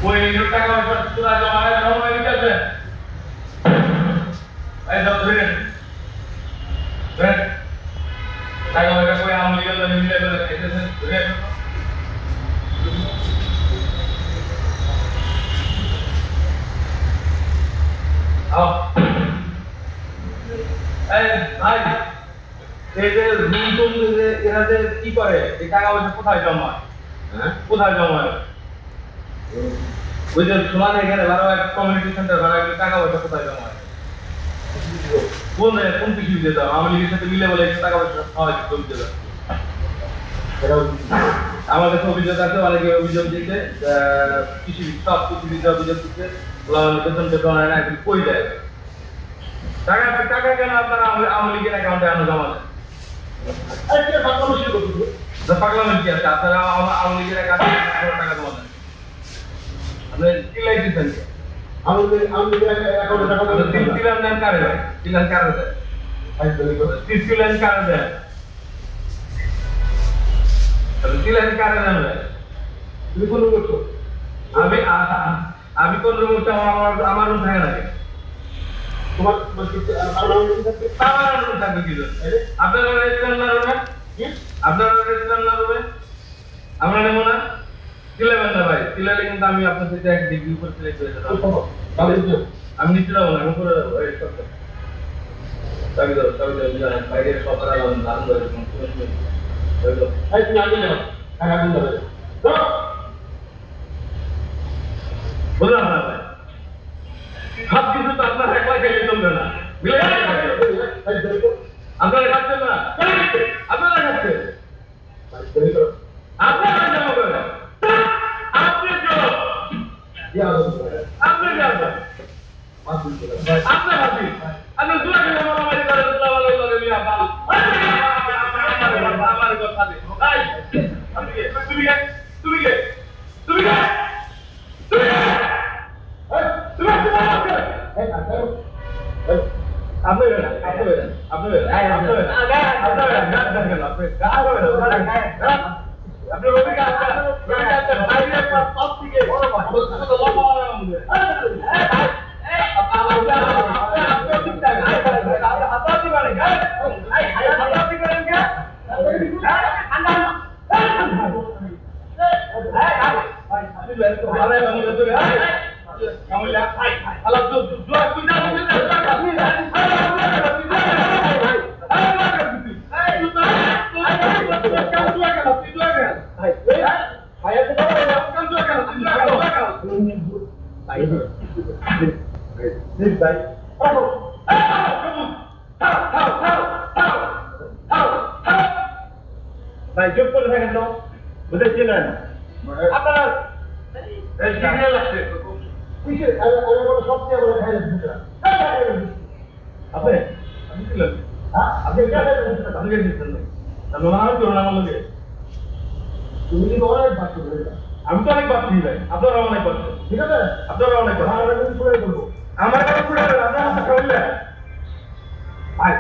ওই টাকা তোরা জমা হয়ে গেছে এই সব ধরে টাকা পয়সা কই আমলি গেল মিলে বলে খাইতেছে ধরে আও এই ভাই এই যে রুম যে এরা যে কি করে এই টাকা পয়সা কোথায় জমায় হ্যাঁ কোথায় জমায় ওই যে সমান এখানে ভালো একটা কমিউনিটি সেন্টার ভালো একটা টাকা পয়সা কোথায় জমায় কোন কিছু দিয়ে দাও আমি লিখের সাথে মিলে বলে টাকা পয়সা খাওয়া জমতে দাও আমার কাছে অভিযোগ আছে অনেকে অভিযোগ দিতে কৃষি সব কৃষিবিদ্যা অভিযোগ দিতে বেতন টেতন হয় না এখন কই দেয় টাকা টাকা কেন আপনারা আওয়ামী লীগের অ্যাকাউন্টে আনো জমা দেন পাগলামি কি আছে আপনারা আওয়ামী লীগের অ্যাকাউন্টে টাকা জমা দেন আপনি চিল্লাই দিচ্ছেন তিলান দেন কারে ভাই তিলান কারে দেয় তিলান কারে দেয় তিলান কারে দেন ভাই তুমি কোন করছো আমি কোন রুম করছি আমার রুম থাকে নাকি তোমার আমার রুম থাকবে কি আপনারা রেস্টুরেন্ট না রুমে আপনারা রেস্টুরেন্ট না রুমে আমরা নেবো না তিলাবেন না ভাই তিলালে কিন্তু আমি আপনার সাথে এক ডিগ্রি উপর সিলেক্ট হয়ে যাবো আমি নিচে যাবো না আমি উপরে যাবো বাইরে সকাল আলাম দান করে বুঝলাম না ভাই সব কিছু তো আপনার একলা খেলে চলবে না মিলে আপনারা খাচ্ছেন না আপনারা খাচ্ছেন আপনারা জমা করেন আপনি আপনি আপনার হাসি আপনি দুলা খেলে মারামারি করে দুলা ভালো লাগে নিয়ে আমার কথা দিই তুমি কে তুমি কে তুমি কে ভাই চুপ করে থাকেন তো বুঝেছিলেন আপনারা সিগন্যাল আসছে সবচেয়ে বড় আপনি আপনি আমি তো অনেক ভাবছি ভাই আপনারা অনেক ভাবছেন ঠিক আছে আপনারা অনেক করবো আমার কাছে পুরো আপনার হাতে খাওয়াইলে ভাই